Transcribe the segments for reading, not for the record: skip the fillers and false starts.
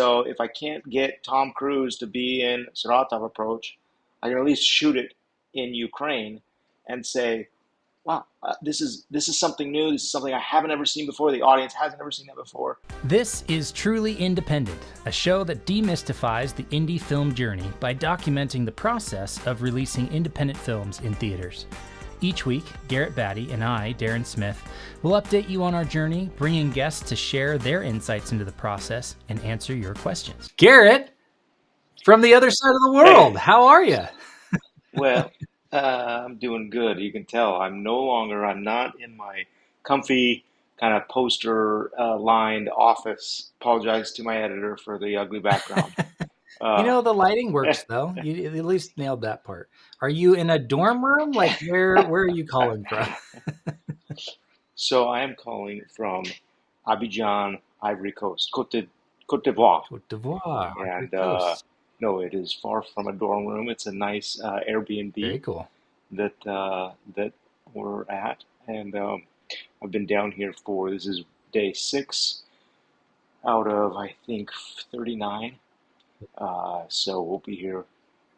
So if I can't get Tom Cruise to be in Saratov Approach, I can at least shoot it in Ukraine and say, "Wow, this is something new. This is something I haven't ever seen before. The audience hasn't ever seen that before." This is Truly Independent, a show that demystifies the indie film journey by documenting the process of releasing independent films in theaters. Each week, Garrett Batty and I, Darren Smith, will update you on our journey, bringing guests to share their insights into the process and answer your questions. Garrett, from the other side of the world, Hey, how are you? well, I'm doing good. You can tell I'm not in my comfy kind of poster lined office. Apologize to my editor for the ugly background. You Uh, know, the lighting works though. You at least nailed that part. Are you in a dorm room? Like where are you calling from? so I am calling from Abidjan, Ivory Coast, Côte d'Ivoire. Cote d'Ivoire, Ivory And Coast. no, it is far from a dorm room. It's a nice Very Airbnb cool. that we're at, and I've been down here for this is day 6 out of I think 39. So we'll be here.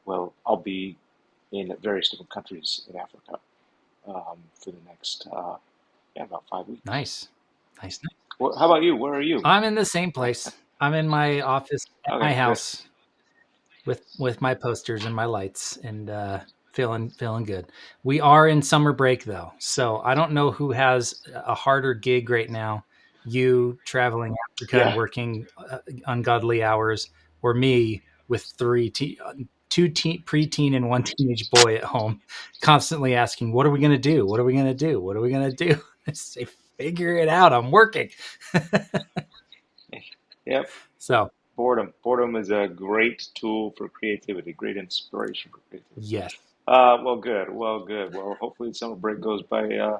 Well, I'll be in various different countries in Africa for the next about 5 weeks. Nice. Nice. Well, how about you? Where are you? I'm in the same place. I'm in my office at my Okay, good. house with my posters and my lights and feeling good. We are in summer break though, so I don't know who has a harder gig right now. You traveling Africa and Yeah. working ungodly hours, or me with two preteen and one teenage boy at home, constantly asking, "What are we going to do? What are we going to do? What are we going to do?" I say, "Figure it out. I'm working." Yep. So Boredom is a great tool for creativity, great inspiration for creativity. yes. Well, good. Well, good. Well, hopefully the summer break goes by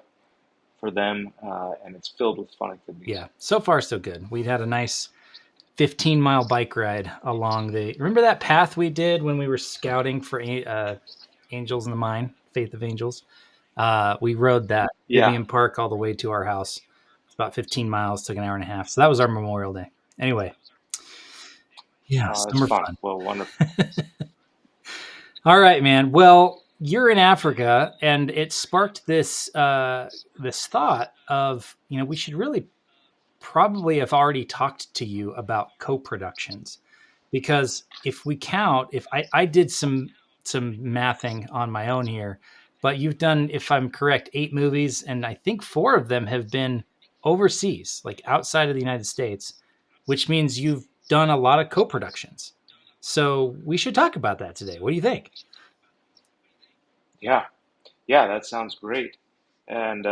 for them, and it's filled with fun activities. Yeah, so far so good. We had a nice 15-mile bike ride along the. Remember that path we did when we were scouting for Angels in the Mine, Faith of Angels? We rode that Yeah, Vivian Park all the way to our house. It's about 15 miles, took an hour and a half. So that was our Memorial Day. Anyway, yeah, it's summer fun. fun. Well, wonderful. All right, man. Well, you're in Africa, and it sparked this thought of we should really probably have already talked to you about co-productions, because if we count, if I did some mathing on my own here, but you've done, if I'm correct, 8 movies, and I think 4 of them have been overseas, like outside of the United States, which means you've done a lot of co-productions. So we should talk about that today. What do you think? Yeah, yeah, that sounds great. And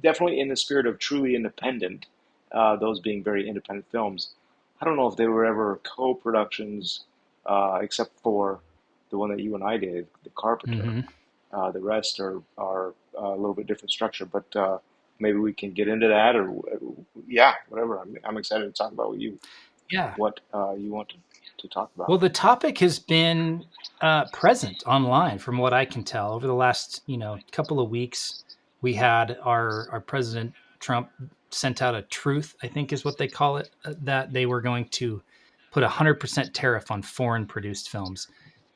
definitely in the spirit of truly independent, those being very independent films. I don't know if they were ever co-productions, except for the one that you and I did, The Carpenter. Mm-hmm. The rest are a little bit different structure, but maybe we can get into that, or yeah, whatever. I'm excited to talk about with you Yeah. what you want to talk about. Well, the topic has been present online, from what I can tell, over the last couple of weeks. We had our President Trump sent out a truth, I think is what they call it, that they were going to put 100% tariff on foreign produced films,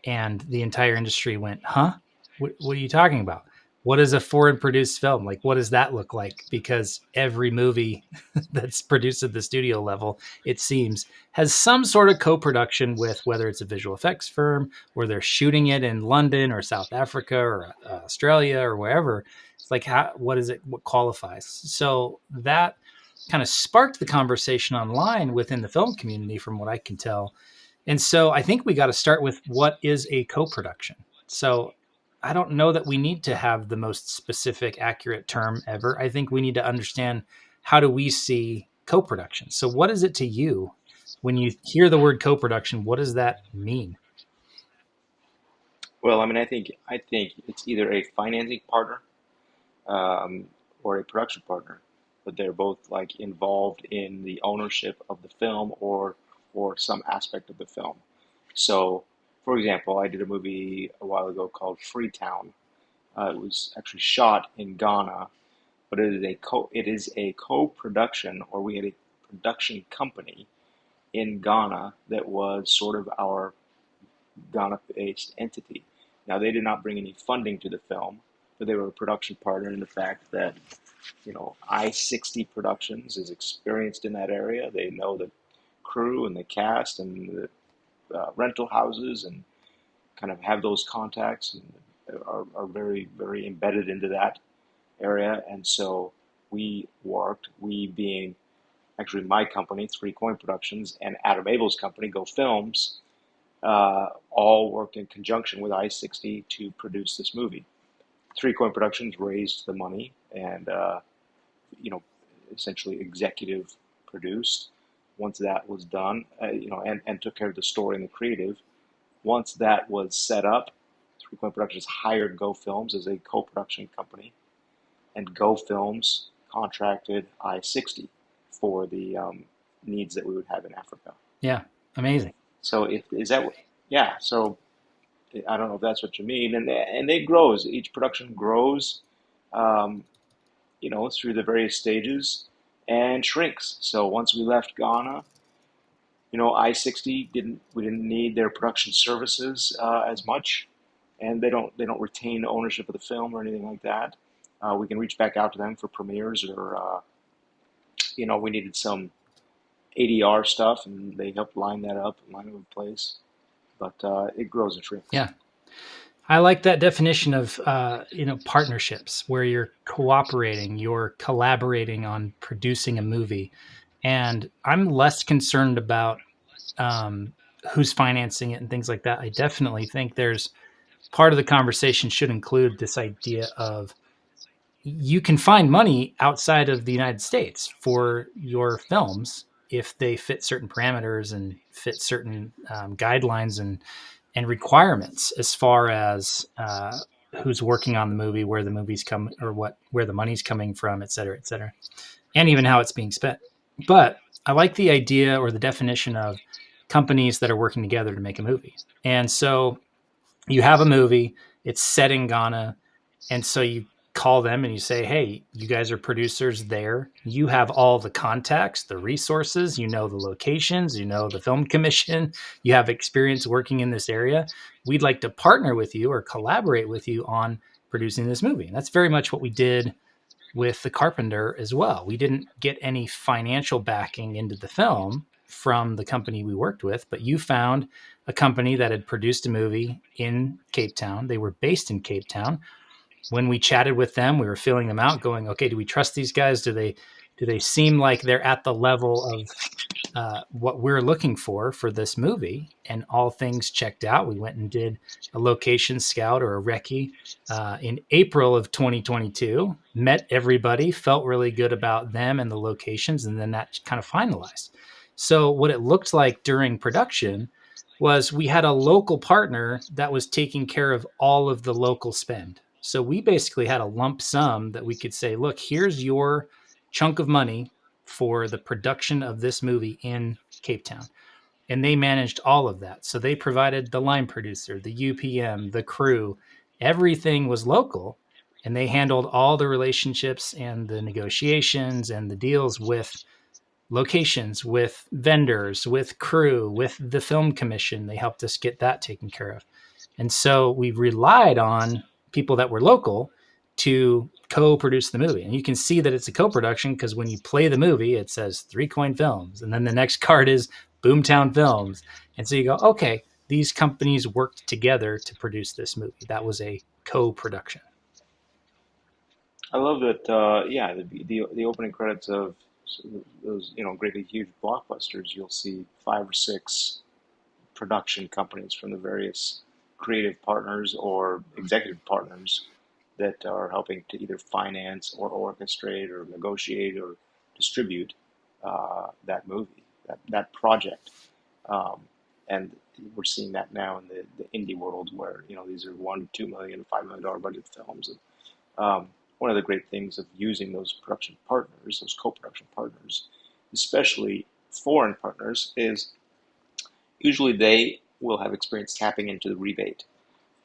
and the entire industry went, "Huh? What are you talking about? What is a foreign produced film? Like, what does that look like?" Because every movie that's produced at the studio level, it seems, has some sort of co-production with, whether it's a visual effects firm or they're shooting it in London or South Africa or Australia or wherever. It's like, what is it? What qualifies? So that kind of sparked the conversation online within the film community, from what I can tell. And so I think we got to start with, what is a co-production? So I don't know that we need to have the most specific, accurate term ever. I think we need to understand, how do we see co-production? So what is it to you when you hear the word co-production? What does that mean? Well, I mean, I think it's either a financing partner um, or a production partner, but they're both like involved in the ownership of the film or some aspect of the film. So, for example, I did a movie a while ago called Freetown. It was actually shot in Ghana, but it is a co-production, or we had a production company in Ghana that was sort of our Ghana-based entity. Now, they did not bring any funding to the film, but they were a production partner in the fact that, I-60 Productions is experienced in that area. They know the crew and the cast and the rental houses, and kind of have those contacts, and are very, very embedded into that area. And so we being actually my company, Three Coin Productions, and Adam Abel's company, Go Films, all worked in conjunction with I-60 to produce this movie. Three Coin Productions raised the money and, essentially executive produced. Once that was done, and took care of the story and the creative. Once that was set up, Three Coin Productions hired Go Films as a co-production company, and Go Films contracted I-60 for the needs that we would have in Africa. Yeah, amazing. So yeah. So I don't know if that's what you mean, and it grows. Each production grows, um, through the various stages, and shrinks. So once we left Ghana, I-60 we didn't need their production services as much, and they don't retain ownership of the film or anything like that. We can reach back out to them for premieres, or we needed some ADR stuff, and they helped line it up in place. But it grows and shrinks. Yeah. I like that definition of partnerships, where you're cooperating, you're collaborating on producing a movie, and I'm less concerned about who's financing it and things like that. I definitely think there's part of the conversation should include this idea of you can find money outside of the United States for your films if they fit certain parameters and fit certain guidelines and requirements as far as who's working on the movie, where the movie's come, or where the money's coming from, et cetera, and even how it's being spent. But I like the idea or the definition of companies that are working together to make a movie. And so you have a movie, it's set in Ghana, and so you call them and you say, hey, you guys are producers there. You have all the contacts, the resources, the locations, the film commission, you have experience working in this area. We'd like to partner with you or collaborate with you on producing this movie. And that's very much what we did with The Carpenter as well. We didn't get any financial backing into the film from the company we worked with, but you found a company that had produced a movie in Cape Town. They were based in Cape Town. When we chatted with them, we were filling them out going, okay, do we trust these guys? Do they seem like they're at the level of what we're looking for this movie? And all things checked out. We went and did a location scout or a recce in April of 2022, met everybody, felt really good about them and the locations, and then that kind of finalized. So what it looked like during production was we had a local partner that was taking care of all of the local spend. So we basically had a lump sum that we could say, look, here's your chunk of money for the production of this movie in Cape Town. And they managed all of that. So they provided the line producer, the UPM, the crew, everything was local. And they handled all the relationships and the negotiations and the deals with locations, with vendors, with crew, with the film commission. They helped us get that taken care of. And so we relied on people that were local to co-produce the movie. And you can see that it's a co-production because when you play the movie, it says Three Coin Films. And then the next card is BoomTown Films. And so you go, okay, these companies worked together to produce this movie. That was a co-production. I love that. Yeah, the opening credits of those great big huge blockbusters. You'll see 5 or 6 production companies from the various creative partners or executive partners that are helping to either finance or orchestrate or negotiate or distribute that movie, that project. Um, and we're seeing that now in the indie world, where these are $1, $2 million, $5 million budget films. And, one of the great things of using those production partners, those co-production partners, especially foreign partners, is usually they will have experience tapping into the rebate.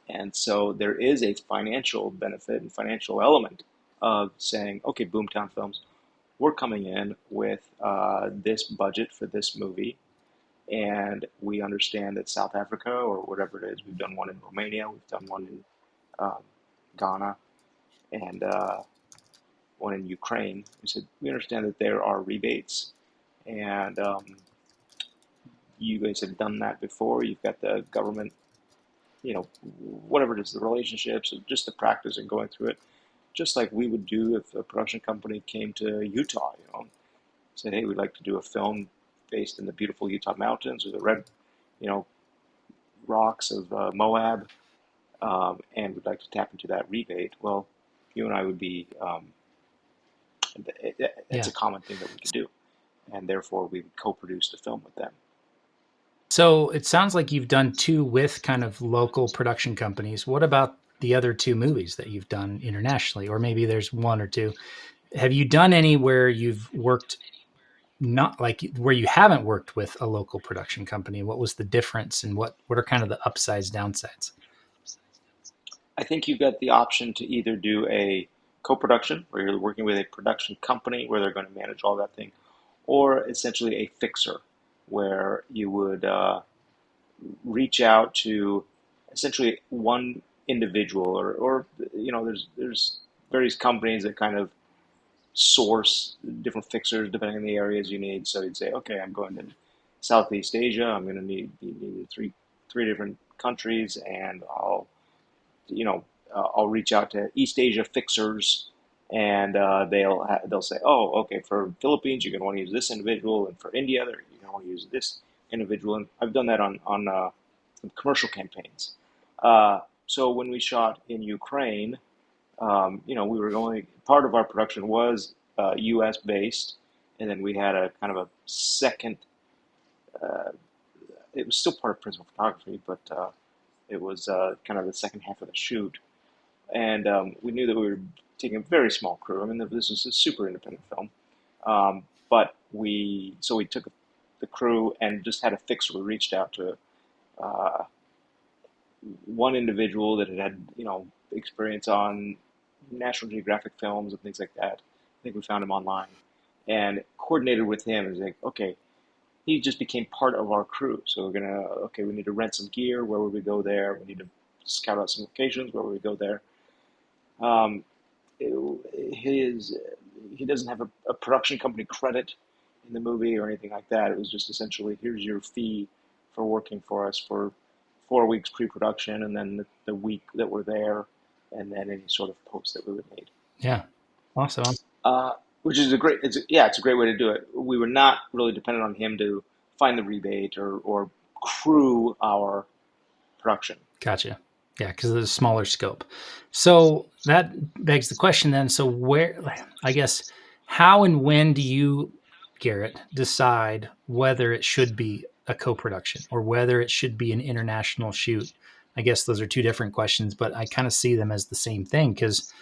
And so there is a financial benefit and financial element of saying, okay, BoomTown Films, we're coming in with this budget for this movie, and we understand that South Africa or whatever it is, we've done one in Romania, we've done one in um, Ghana, and one in Ukraine. We said we understand that there are rebates, and you guys have done that before. You've got the government, whatever it is, the relationships, or just the practice and going through it, just like we would do if a production company came to Utah, said, hey, we'd like to do a film based in the beautiful Utah mountains or the red, you know, rocks of Moab, and we'd like to tap into that rebate. Well, you and I would be, that's Yeah. a common thing that we could do. And therefore, we would co-produce the film with them. So it sounds like you've done two with kind of local production companies. What about the other two movies that you've done internationally? Or maybe there's one or two. Have you done any where you've worked not like where you haven't worked with a local production company? What was the difference and what are kind of the upsides, downsides? I think you've got the option to either do a co-production, where you're working with a production company where they're going to manage all that thing, or essentially a fixer, where you would reach out to essentially one individual, or there's various companies that kind of source different fixers depending on the areas you need. So you'd say, okay, I'm going to Southeast Asia. I'm going to need three different countries, and I'll reach out to East Asia fixers, and they'll say, oh, okay, for Philippines you're going to want to use this individual, and for India you're going to want to use this individual. And I've done that on some commercial campaigns. So when we shot in Ukraine, we were only part of our production was U.S. based, and then we had a kind of a second. Uh, it was still part of principal photography, but it was kind of the second half of the shoot, and we knew that we were taking a very small crew. I mean, this was a super independent film, but we took the crew and just had a fixer. We reached out to uh, one individual that had experience on National Geographic films and things like that. I think we found him online and coordinated with him. It was like, okay, he just became part of our crew. So we need to rent some gear. Where would we go there? We need to scout out some locations. Where would we go there? Um, he doesn't have a production company credit in the movie or anything like that. It was just essentially, here's your fee for working for us for 4 weeks pre-production, and then the week that we're there, and then any sort of post that we would need. Yeah. Awesome. Which is it's a great way to do it. We were not really dependent on him to find the rebate or crew our production. Gotcha. Yeah, because of the smaller scope. So that begs the question then. So I guess, how and when do you, Garrett, decide whether it should be a co-production or whether it should be an international shoot? I guess those are two different questions, but I kind of see them as the same thing because,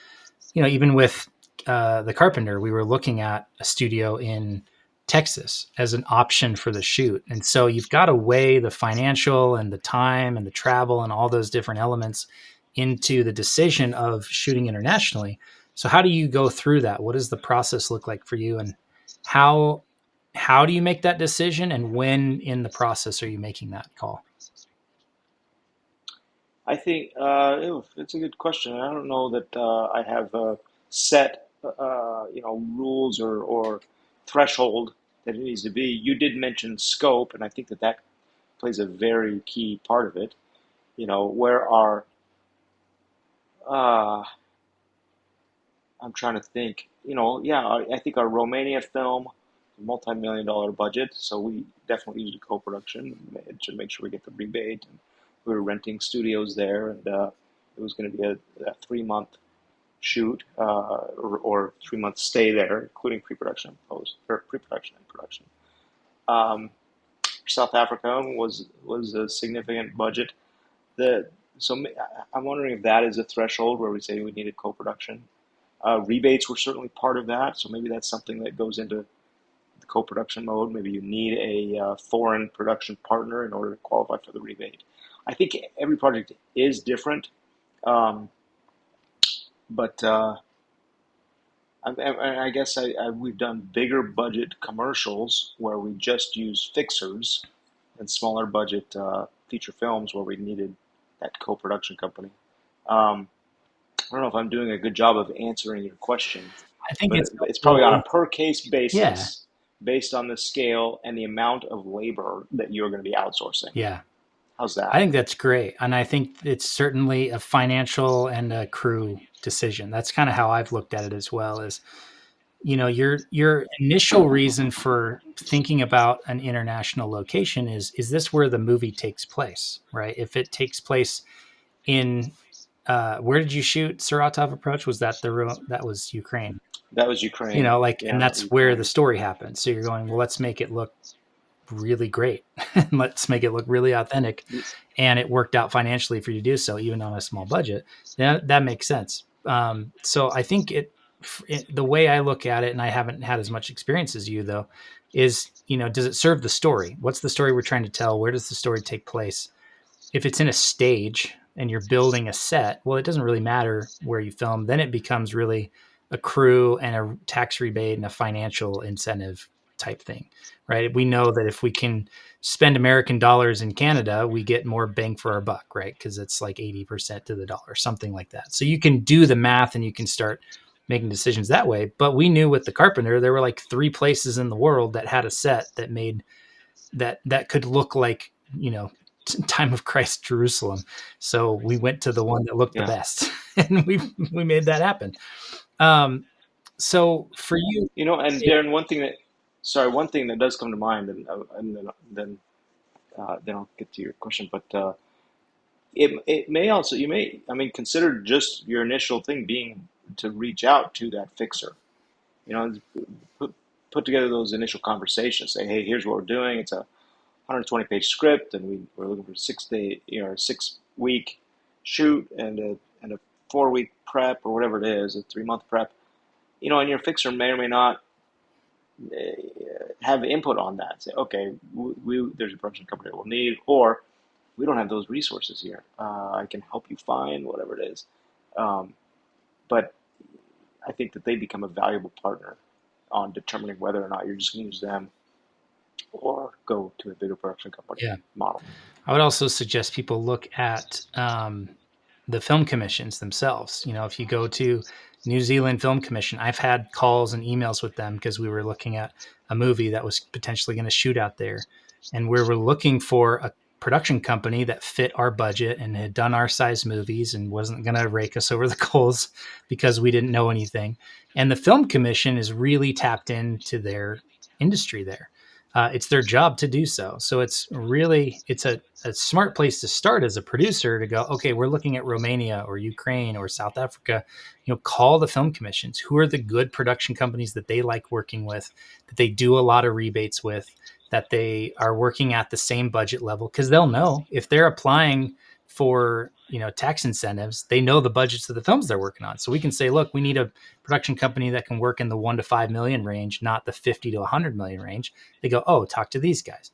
even with The Carpenter, we were looking at a studio in Texas as an option for the shoot. And so you've got to weigh the financial and the time and the travel and all those different elements into the decision of shooting internationally. So how do you go through that? What does the process look like for you, and how do you make that decision, and when in the process are you making that call? I think it's a good question. I don't know that I have set rules or threshold that it needs to be. You did mention scope, and I think that plays a very key part of it. Where our uh, I'm trying to think. Yeah, I think our Romania film, multi-million-dollar budget, so we definitely used a co-production to make sure we get the rebate. And we were renting studios there, and it was going to be a 3-month shoot or 3-month stay there, including pre-production, or pre-production and production. Um, South Africa was a significant budget. The so I'm wondering if that is a threshold where we say we need a co-production. Rebates were certainly part of that, so maybe that's something that goes into the co-production mode. Maybe you need a foreign production partner in order to qualify for the rebate. I think every project is different, um, but I guess we've done bigger budget commercials where we just use fixers, and smaller budget feature films where we needed that co-production company. Um, I don't know if I'm doing a good job of answering your question, I think but it's it's probably on a helpful. per case Yeah. basis based on the scale and the amount of labor that you're going to be outsourcing. Yeah. How's I that? think that's great. And I think it's certainly a financial and a crew decision. That's kind of how I've looked at it as well is, your initial reason for thinking about an international location is this where the movie takes place, right? If it takes place in where did you shoot Saratov Approach? Was that that was Ukraine? That was Ukraine. And Yeah, that's where the Ukraine. story happens. So you're going, well, let's make it look really great. Let's make it look really authentic. And it worked out financially for you to do so, even on a small budget. That makes sense. So I think the way I look at it, and I haven't had as much experience as you though, is, does it serve the story? What's the story we're trying to tell? Where does the story take place? If it's in a stage and you're building a set, well, it doesn't really matter where you film. Then it becomes really a crew and a tax rebate and a financial incentive type thing, right? We know that if we can spend American dollars in Canada, we get more bang for our buck, right? Because it's like 80% to the dollar, something like that. So you can do the math and you can start making decisions that way. But we knew with the Carpenter, there were like 3 places in the world that had a set that made that could look like, time of Christ Jerusalem. So we went to the one that looked the Yeah. best, and we made that happen. Um, so for you, And Darren, one thing that does come to mind, and then I'll get to your question, but it may also you may I mean consider just your initial thing being to reach out to that fixer. You know, put together those initial conversations. Say, hey, here's what we're doing. It's a 120-page script, and we're looking for 6 day, 6 week shoot and a 4 week prep or whatever it is, a 3 month prep. And your fixer may or may not have input on that. Say, okay, there's a production company that we'll need, or we don't have those resources here. I can help you find whatever it is. Um, but I think that they become a valuable partner on determining whether or not you're just going to use them or go to a bigger production company yeah, model. I would also suggest people look at the film commissions themselves. If you go to New Zealand Film Commission, I've had calls and emails with them because we were looking at a movie that was potentially going to shoot out there. And we were looking for a production company that fit our budget and had done our size movies and wasn't going to rake us over the coals because we didn't know anything. And the Film Commission is really tapped into their industry there. It's their job to do so. So it's a smart place to start as a producer to go, okay, we're looking at Romania or Ukraine or South Africa. Call the film commissions. Who are the good production companies that they like working with, that they do a lot of rebates with, that they are working at the same budget level? Because they'll know if they're applying for tax incentives, they know the budgets of the films they're working on. So we can say, look, we need a production company that can work in the 1 to 5 million range, not the 50 to 100 million range. They go, oh, talk to these guys.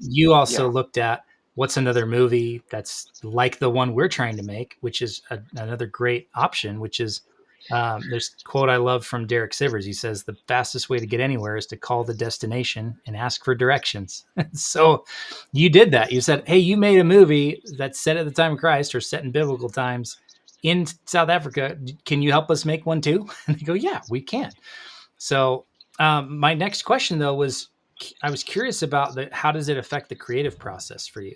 You also Yeah. looked at what's another movie that's like the one we're trying to make, which is another great option, which is there's a quote I love from Derek Sivers. He says, the fastest way to get anywhere is to call the destination and ask for directions. So you did that. You said, hey, you made a movie that's set at the time of Christ or set in biblical times in South Africa. Can you help us make one too? And they go, yeah, we can. So my next question though was, I was curious about how does it affect the creative process for you?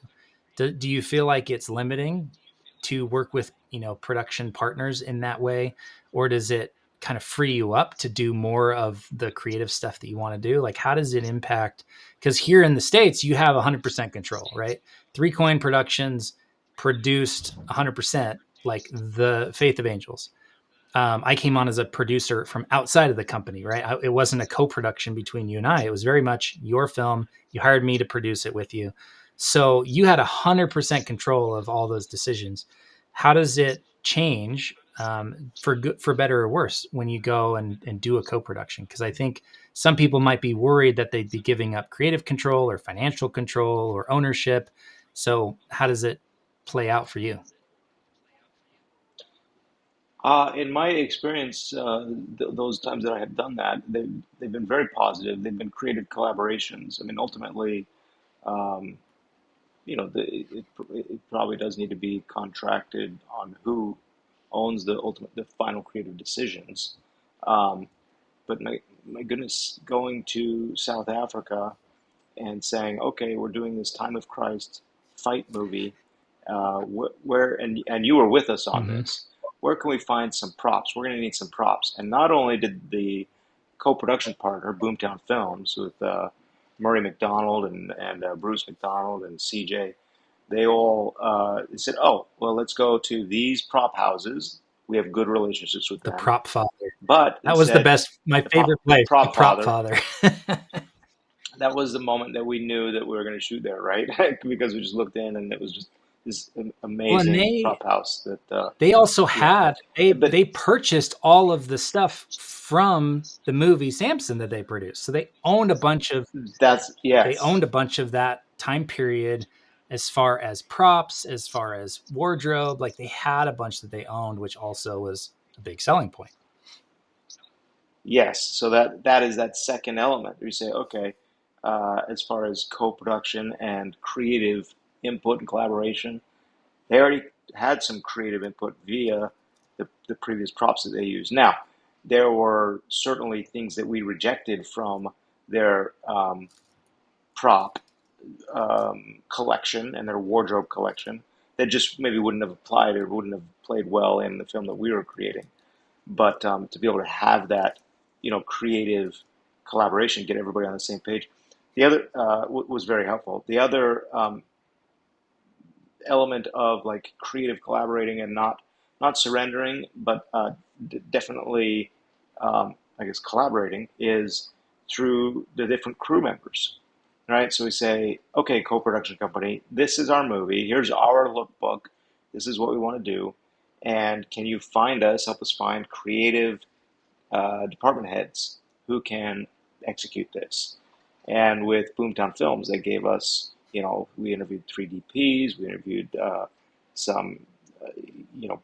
Do you feel like it's limiting to work with production partners in that way, or does it kind of free you up to do more of the creative stuff that you want to do? Like, how does it impact? Because here in the States, you have 100% control, right? Three Coin Productions produced 100%, like the Faith of Angels. I came on as a producer from outside of the company, right? It wasn't a co-production between you and I. It was very much your film. You hired me to produce it with you. So you had 100% control of all those decisions. How does it change for good, for better or worse when you go and do a co-production? Because I think some people might be worried that they'd be giving up creative control or financial control or ownership. So how does it play out for you? In my experience, those times that I have done that, they've been very positive. They've been creative collaborations. I mean, ultimately, um, it probably does need to be contracted on who owns the final creative decisions. Um, but my goodness, going to South Africa and saying, okay, we're doing this Time of Christ fight movie. Where and you were with us on Hmm. this. Where can we find some props? We're going to need some props. And not only did the co-production partner, BoomTown Films, with Murray McDonald and Bruce McDonald and CJ, they all said, "Oh, well, let's go to these prop houses. We have good relationships with The them." prop father. But they That was the said, best, my "The favorite the place, the prop prop father." father. That was the moment that we knew that we were going to shoot there, right? Because we just looked in and it was just this Well, and amazing prop house that, they also yeah. had But they purchased all of the stuff from the movie Samson that they produced. So that's they yes, owned a bunch of that time period as far as props, as far as wardrobe. Like they had a bunch that they owned, which also was a big selling point. yes. So that is that second element. We say, okay, as far as co-production and creative input and collaboration, they already had some creative input via the previous props that they used. Now, there were certainly things that we rejected from their prop collection and their wardrobe collection that just maybe wouldn't have applied or wouldn't have played well in the film that we were creating. But to be able to have that, creative collaboration, get everybody on the same page, the other was very helpful. The other element of like creative collaborating and not surrendering, but definitely, I guess, collaborating is through the different crew members, right? So we say, okay, co-production company, this is our movie. Here's our lookbook. This is what we want to do, and can you help us find creative department heads who can execute this? And with Boomtown Films, they gave us, we interviewed 3DPs, we interviewed some, you know,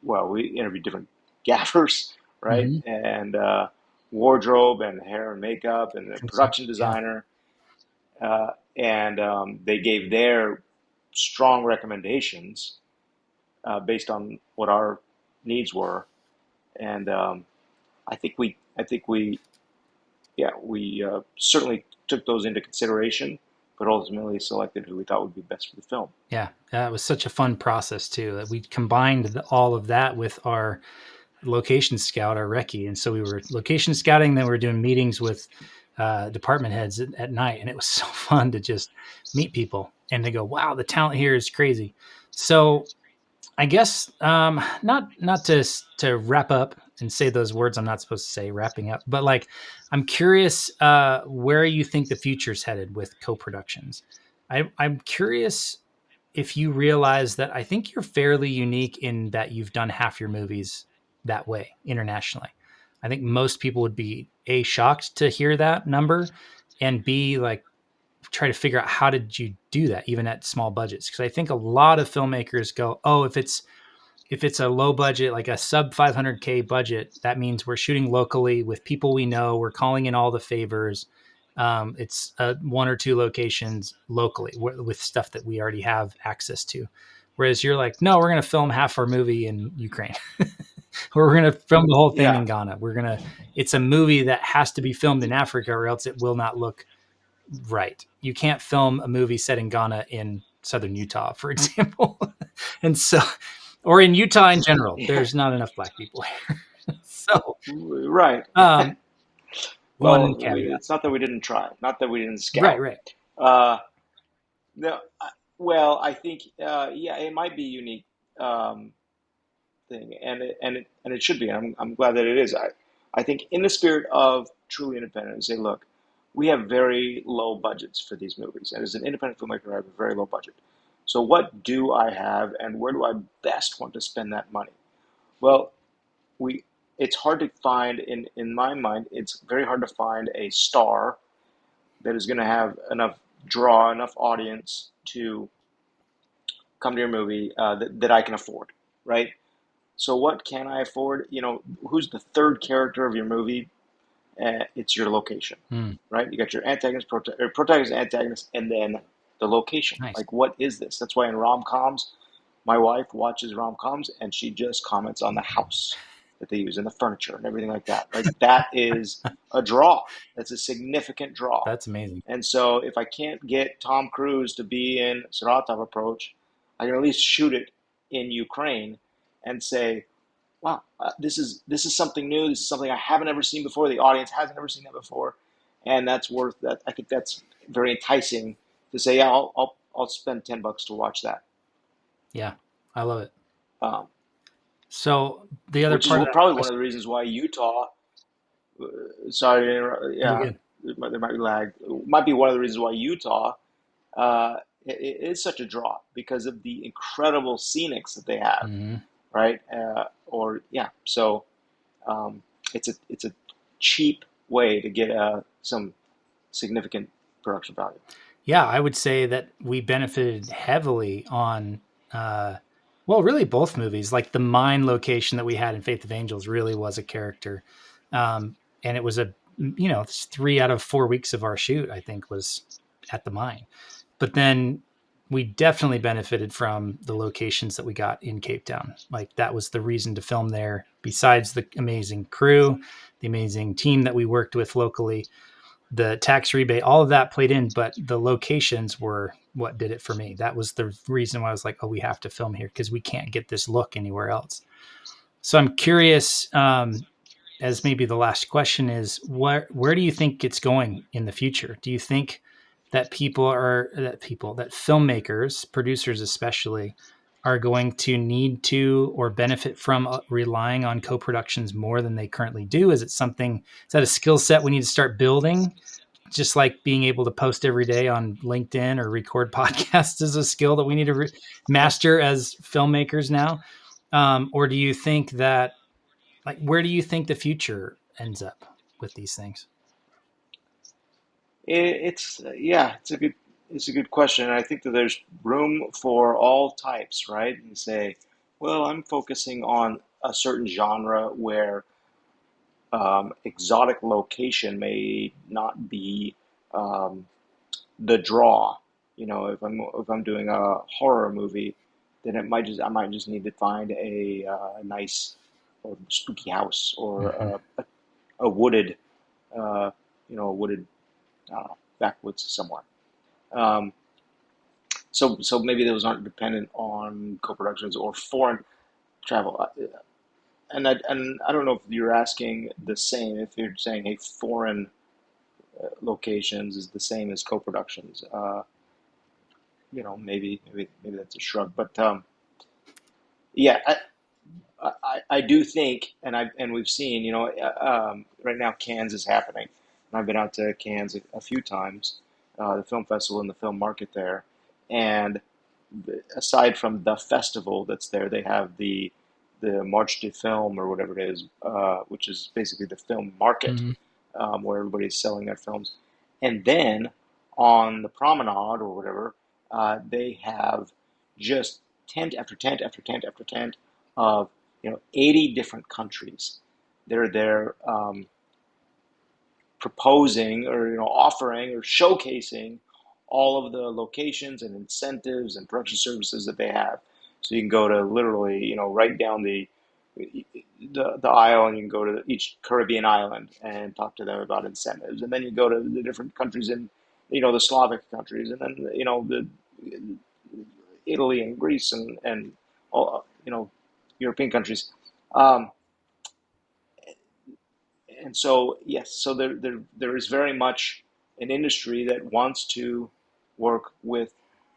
well, we interviewed different gaffers, right? Mm-hmm. And wardrobe and hair and makeup and the production Yeah. designer. And they gave their strong recommendations based on what our needs were. And I think we yeah, we certainly took those into consideration, but ultimately selected who we thought would be best for the film. Yeah. It was such a fun process too. That we combined all of that with our location scout, our recce. And so we were location scouting, then we were doing meetings with department heads at night. And it was so fun to just meet people and they go, wow, the talent here is crazy. So I guess not to wrap up and say those words I'm not supposed to say, wrapping up, but like I'm curious where you think the future's headed with co-productions. I'm curious if you realize that I think you're fairly unique in that you've done half your movies that way internationally. I think most people would be A, shocked to hear that number, and B, like try to figure out how did you do that even at small budgets, because I think a lot of filmmakers go, oh, if it's a low budget, like a sub 500K budget, that means we're shooting locally with people we know. We're calling in all the favors. It's one or two locations locally with stuff that we already have access to. Whereas you're like, no, we're going to film half our movie in Ukraine, or we're going to film the whole thing in Yeah, Ghana. It's a movie that has to be filmed in Africa, or else it will not look right. You can't film a movie set in Ghana in southern Utah, for example. And so, or in Utah in general, yeah, there's not enough black people here. So, right. um, one Well, caveat. it's not that we didn't try, not that we didn't Right, scout. right. Uh, no, well, I think yeah, it might be a unique um, thing, and it should be. I'm glad that it is. I think in the spirit of truly independent, say, look, we have very low budgets for these movies, and as an independent filmmaker, I have a very low budget. So what do I have, and where do I best want to spend that money? Well, we it's hard to find in my mind. It's very hard to find a star that is going to have enough audience to come to your movie that I can afford, right? So what can I afford? Who's the third character of your movie? It's your location, Mm, right? You got your antagonist, protagonist, antagonist, and then the location. nice. Like, what is this? That's why in rom-coms, my wife watches rom-coms and she just comments on the house that they use and the furniture and everything like that. Like, that is a draw. That's a significant draw. That's amazing. And so if I can't get Tom Cruise to be in Saratov Approach, I can at least shoot it in Ukraine and say, wow, this is something new. This is something I haven't ever seen before. The audience hasn't ever seen that before, and that's worth that. I think that's very enticing to say, yeah, I'll spend $10 to watch that. Yeah, I love it. Um, So the other which is part of that probably one of question, the reasons why Utah. Sorry to interrupt. you're Yeah, good. there might be lag. It might be one of the reasons why Utah it is such a draw because of the incredible scenics that they have, Mm-hmm. right? Or yeah, so it's a cheap way to get some significant production value. Yeah, I would say that we benefited heavily on, well, really both movies. Like the mine location that we had in Faith of Angels really was a character, and it was it's 3 out of 4 weeks of our shoot, I think, was at the mine. But then we definitely benefited from the locations that we got in Cape Town. Like that was the reason to film there. Besides the amazing crew, the amazing team that we worked with locally, the tax rebate, all of that played in, but the locations were what did it for me. That was the reason why I was like, oh, we have to film here because we can't get this look anywhere else. So I'm curious, as maybe the last question is, where do you think it's going in the future? Do you think that that filmmakers, producers especially, are going to need to or benefit from relying on co-productions more than they currently do? Is that a skill set we need to start building? Just like being able to post every day on LinkedIn or record podcasts is a skill that we need to master as filmmakers now. Or do you think that, like, where do you think the future ends up with these things? It's yeah, it's a good question. And I think that there's room for all types, right? And say, well, I'm focusing on a certain genre where exotic location may not be um, the draw. If I'm doing a horror movie, then I might just need to find a nice or spooky house or Mm-hmm. a wooded, uh, a wooded, I don't know, backwoods somewhere. Um, so maybe those aren't dependent on co-productions or foreign travel. And I don't know if you're asking the same. If you're saying, hey, foreign locations is the same as co-productions. Maybe that's a shrug, but yeah, I do think, and we've seen, right now Cannes is happening, and I've been out to Cannes a few times, the film festival and the film market there, and aside from the festival that's there, they have the March de Film or whatever it is, which is basically the film market, Mm-hmm. where everybody's selling their films, and then on the promenade or whatever, they have just tent after tent after tent after tent of 80 different countries. They're there proposing or offering or showcasing all of the locations and incentives and production services that they have. So you can go to literally right down the aisle, and you can go to each Caribbean island and talk to them about incentives, and then you go to the different countries in the Slavic countries, and then the Italy and Greece and all European countries. Um, and so yes, so there is very much an industry that wants to work with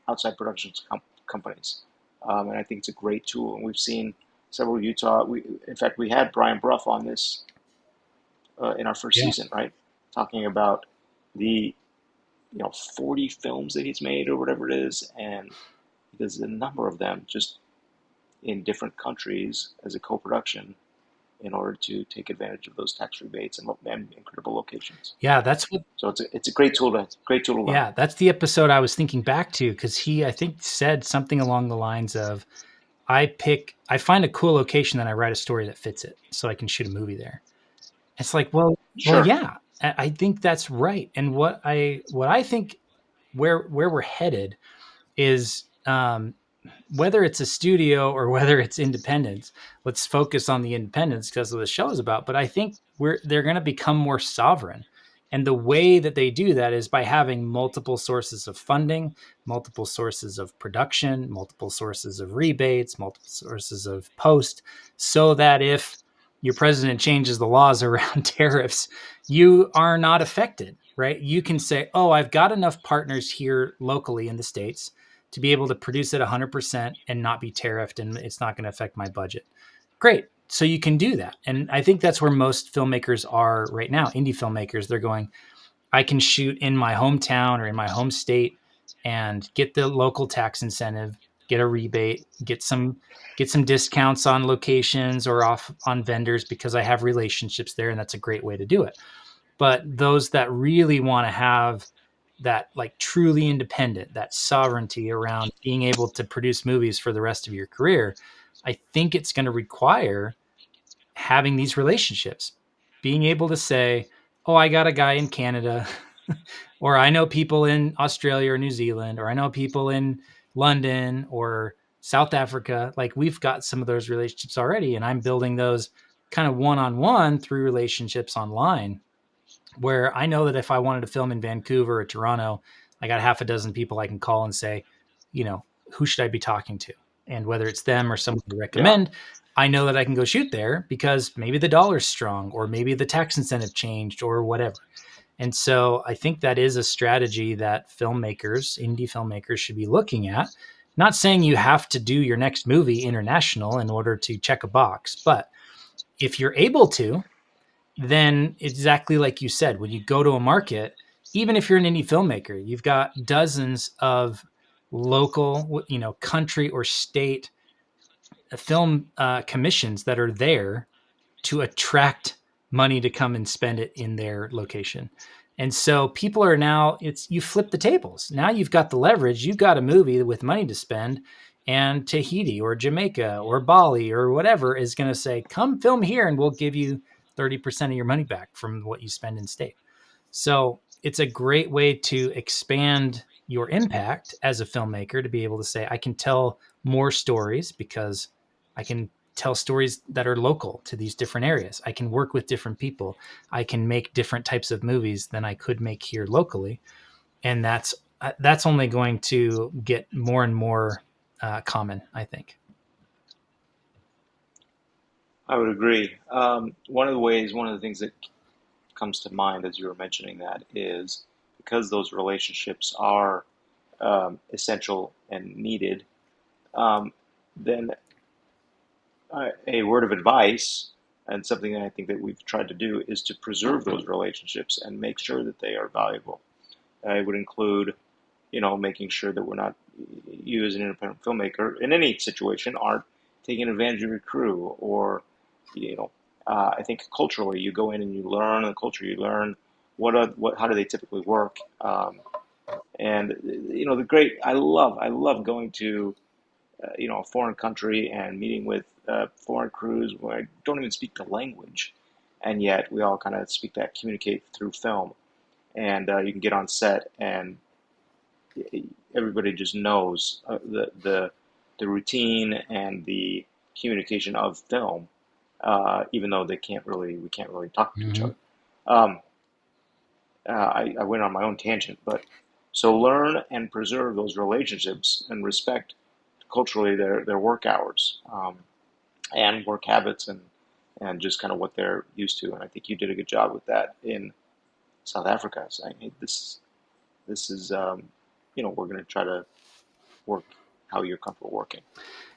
outside productions companies, and I think it's a great tool. And we've seen several Utah. In fact, we had Brian Bruff on this in our first Yeah. season, right, talking about the 40 films that he's made or whatever it is, and there's a number of them just in different countries as a co-production in order to take advantage of those tax rebates and incredible locations. Yeah. That's what, So it's a great tool to learn. yeah, that's the episode I was thinking back to because he, I think, said something along the lines of I find a cool location, then I write a story that fits it so I can shoot a movie there. It's like, well, Sure. yeah, I think that's right. And what I think where we're headed is, whether it's a studio or whether it's independence, let's focus on the independence because of the show is about. But I think they're going to become more sovereign. And the way that they do that is by having multiple sources of funding, multiple sources of production, multiple sources of rebates, multiple sources of post, so that if your president changes the laws around tariffs, you are not affected, right? You can say, oh, I've got enough partners here locally in the States to be able to produce it 100% and not be tariffed, and it's not going to affect my budget. Great. So you can do that. And I think that's where most filmmakers are right now. Indie filmmakers, they're going, I can shoot in my hometown or in my home state and get the local tax incentive, get a rebate, get some discounts on locations or off on vendors because I have relationships there, and that's a great way to do it. But those that really want to have that, like, truly independent, that sovereignty around being able to produce movies for the rest of your career, I think it's going to require having these relationships, being able to say, oh, I got a guy in Canada, or I know people in Australia or New Zealand, or I know people in London or South Africa. Like, we've got some of those relationships already, and I'm building those kind of one-on-one through relationships online, where I know that if I wanted to film in Vancouver or Toronto, I got half a dozen people I can call and say, who should I be talking to? And whether it's them or someone to Yeah. recommend, I know that I can go shoot there because maybe the dollar's strong or maybe the tax incentive changed or whatever. And so I think that is a strategy that filmmakers, indie filmmakers, should be looking at. Not saying you have to do your next movie international in order to check a box, but if you're able to, then exactly like you said, when you go to a market, even if you're an indie filmmaker, you've got dozens of local, country or state film commissions that are there to attract money to come and spend it in their location. And so people are now, you flip the tables. Now you've got the leverage. You've got a movie with money to spend, and Tahiti or Jamaica or Bali or whatever is going to say, come film here and we'll give you 30% of your money back from what you spend in state. So it's a great way to expand your impact as a filmmaker, to be able to say, I can tell more stories because I can tell stories that are local to these different areas. I can work with different people. I can make different types of movies than I could make here locally. And that's only going to get more and more common, I think. I would agree. One of the things that comes to mind as you were mentioning that is because those relationships are essential and needed, um, then a word of advice and something that I think that we've tried to do is to preserve those relationships and make sure that they are valuable. I would include, making sure that we're not, you as an independent filmmaker in any situation aren't taking advantage of your crew or, you know, I think culturally you go in and you learn the culture, you learn how do they typically work, and the great I love going to a foreign country and meeting with foreign crews where I don't even speak the language, and yet we all kind of speak that communicate through film, and you can get on set and everybody just knows the routine and the communication of film, even though we can't really talk to each Mm-hmm. other. Um, I went on my own tangent, but so learn and preserve those relationships and respect culturally their work hours, and work habits and just kind of what they're used to. And I think you did a good job with that in South Africa, saying, hey, this is we're going to try to work how you're comfortable working.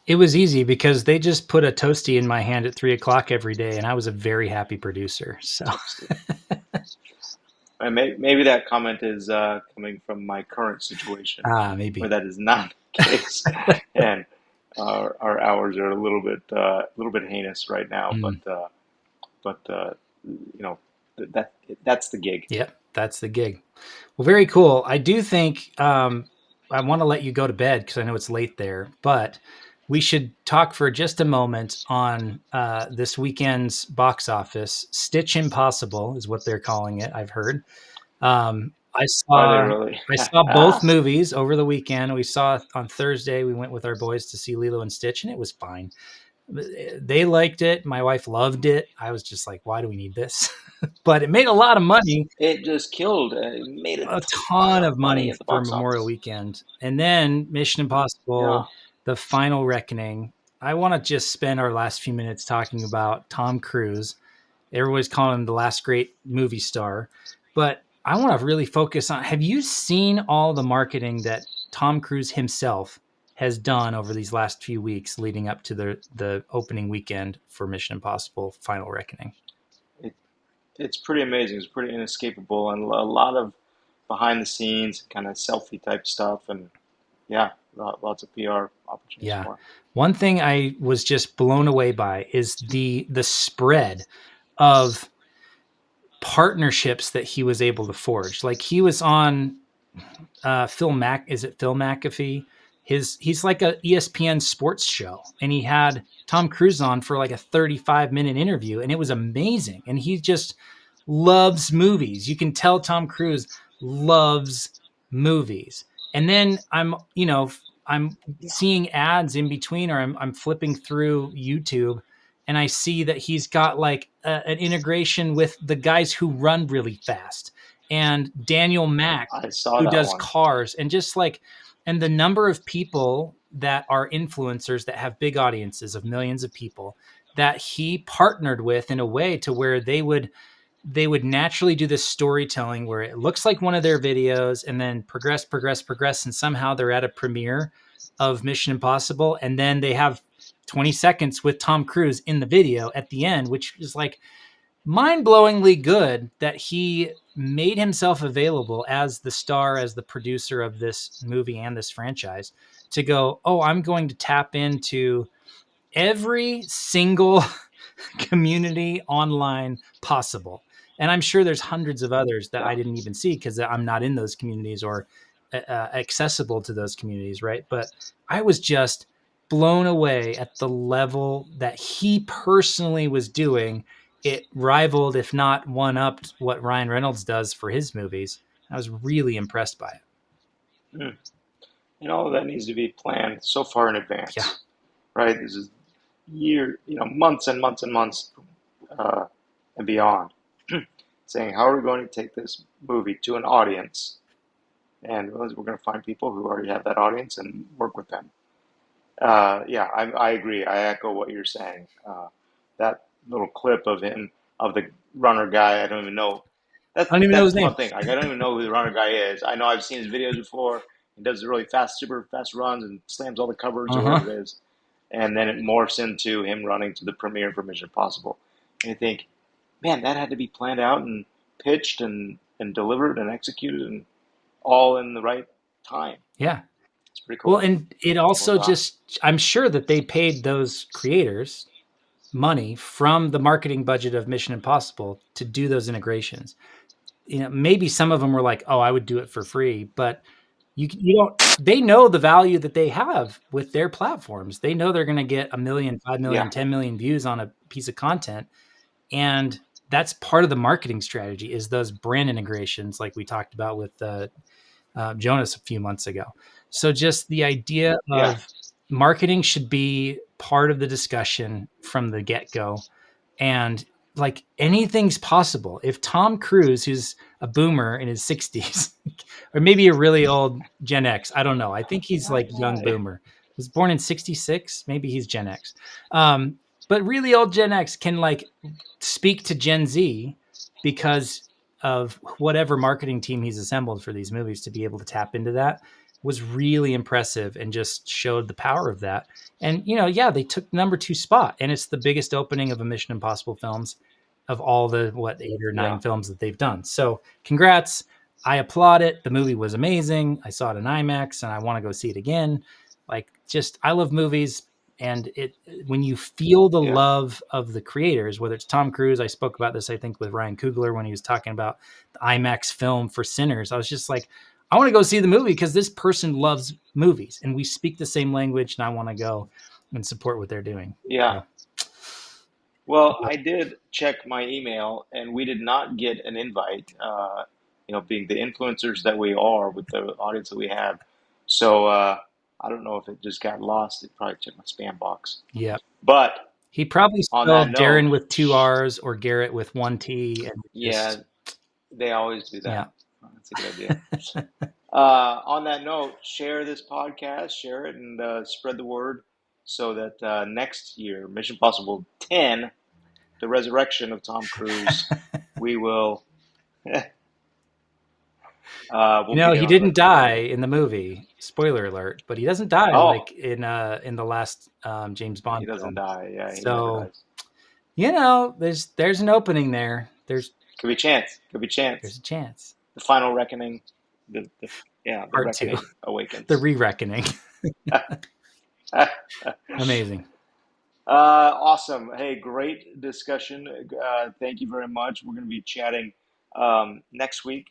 It was easy because they just put a toasty in my hand at 3 o'clock every day, and I was a very happy producer. So, Toasty. And maybe that comment is coming from my current situation, where maybe. that is not the case, and our hours are a little bit heinous right now. But Mm, you know that's the gig. yep, that's the gig. Well, very cool. I do think I want to let you go to bed because I know it's late there, but we should talk for just a moment on this weekend's box office. Stitch Impossible is what they're calling it. I've heard. I Are they saw really? I saw both movies over the weekend. We saw on Thursday. We went with our boys to see Lilo and Stitch, and it was fine. They liked it. My wife loved it. I was just like, why do we need this? But it made a lot of money, It just killed. It made a a ton ton of of money money at the for box Memorial office. Weekend. And then Mission Yeah, Impossible, The Final Reckoning. I want to just spend our last few minutes talking about Tom Cruise. Everybody's calling him the last great movie star. But I want to really focus on, have you seen all the marketing that Tom Cruise himself has done over these last few weeks leading up to the opening weekend for Mission Impossible Final Reckoning? it, it's pretty amazing. It's pretty inescapable, and a lot of behind the scenes kind of selfie type stuff, and yeah, lots of PR opportunities Yeah. for him. One thing I was just blown away by is the spread of partnerships that he was able to forge. Like he was on is it Phil McAfee? He's like a ESPN sports show, and he had Tom Cruise on for like a 35-minute interview, and it was amazing. And he just loves movies. You can tell Tom Cruise loves movies. And then I'm Yeah, seeing ads in between, or I'm flipping through YouTube, and I see that he's got like an integration with the guys who run really fast and Daniel Mack, I saw who that does one. cars, and just like, and the number of people that are influencers that have big audiences of millions of people that he partnered with in a way to where they would naturally do this storytelling where it looks like one of their videos and then progress, and somehow they're at a premiere of Mission Impossible, and then they have 20 seconds with Tom Cruise in the video at the end, which is like mind-blowingly good that he made himself available as the star, as the producer of this movie and this franchise, to go, oh, I'm going to tap into every single community online possible. And I'm sure there's hundreds of others that I Yeah, didn't even see because I'm not in those communities or accessible to those communities, right? But I was just blown away at the level that he personally was doing. It rivaled, if not one upped, what Ryan Reynolds does for his movies. I was really impressed by it. mm. And all of that needs to be planned so far in Yeah. advance, right? This is months and months and months uh, and beyond, saying how are we going to take this movie to an audience, and we're going to find people who already have that audience and work with them. Yeah, I agree. I echo what you're saying. That little clip of him, of the runner guy, I don't even know. I don't even know That's his the one name. thing. Like, I don't even know who the runner guy is. I know I've seen his videos before. He does the really fast, super fast runs and slams all the cupboards or Uh-huh. whatever it is. And then it morphs into him running to the premiere for Mission Impossible. And you think, man, that had to be planned out and pitched and delivered and executed and all in the right time. Yeah. It's pretty Well, cool. and it Well also done. just, I'm sure that they paid those creators money from the marketing budget of Mission Impossible to do those integrations. Maybe some of them were like, "Oh, I would do it for free," but you don't. They know the value that they have with their platforms. They know they're going to get 1 million, 5 million, Yeah, 10 million views on a piece of content, and that's part of the marketing strategy. Is those brand integrations, like we talked about with Jonas a few months ago. So just the idea yeah, of marketing should be part of the discussion from the get go, and like anything's possible. If Tom Cruise, who's a boomer in his 60s, or maybe a really old Gen X, I don't know. I think he's like young yeah, boomer. Was born in 66, maybe he's Gen X. But really old Gen X can like speak to Gen Z because of whatever marketing team he's assembled for these movies to be able to tap into that was really impressive and just showed the power of that. And yeah, they took number 2 spot, and it's the biggest opening of a Mission Impossible films of all the 8 or 9 yeah, films that they've done. So congrats. I applaud it. The movie was amazing. I saw it in IMAX and I want to go see it again. Like, just, I love movies, and it, when you feel the yeah, love of the creators, whether it's Tom Cruise, I spoke about this I think with Ryan Coogler when he was talking about the IMAX film for Sinners. I was just like, I want to go see the movie because this person loves movies and we speak the same language, and I want to go. and support what they're doing. Yeah. So, Well, I did check my email, and we did not get an invite. Being the influencers that we are with the audience that we have. So I don't know if it just got lost. It probably checked my spam box. yeah. But He probably on that spelled note, Darren with 2 R's or Garrett with 1 T, and yeah, just they always do yeah. that. That's a good idea. On that note, share this podcast, share it, and spread the word so that next year, Mission Possible 10, the resurrection of Tom Cruise, we will we'll be He down didn't with the die road. in the movie. Spoiler alert! But he doesn't die Oh, like in the last James he Bond doesn't film. die. Yeah, he never So dies. there's an opening there. There's Could be chance. Could be chance. a chance. The final reckoning. The Part 2, reckoning the awakens. re-reckoning. Amazing. Awesome. Hey, great discussion. Thank you very much. We're going to be chatting next week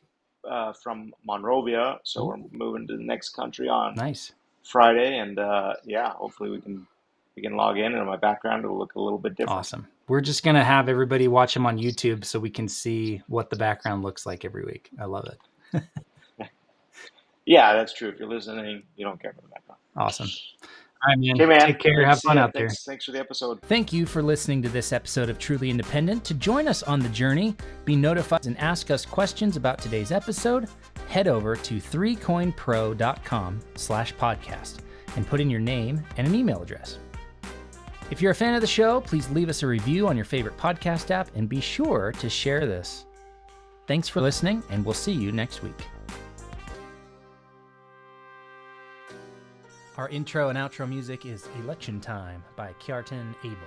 from Monrovia. So Ooh, we're moving to the next country on nice. Friday, and hopefully we can log in, and my background will look a little bit different. Awesome. We're just gonna have everybody watch him on YouTube so we can see what the background looks like every week. I love it. Yeah, that's true. If you're listening, you don't care about the background. Awesome. All right, man. Okay, man. Take care. Great to Have see fun you. out there. Thanks for the episode. Thank you for listening to this episode of Truly Independent. To join us on the journey, be notified and ask us questions about today's episode, head over to 3coinpro.com/podcast and put in your name and an email address. If you're a fan of the show, please leave us a review on your favorite podcast app and be sure to share this. Thanks for listening, and we'll see you next week. Our intro and outro music is Election Time by Kjartan Abel.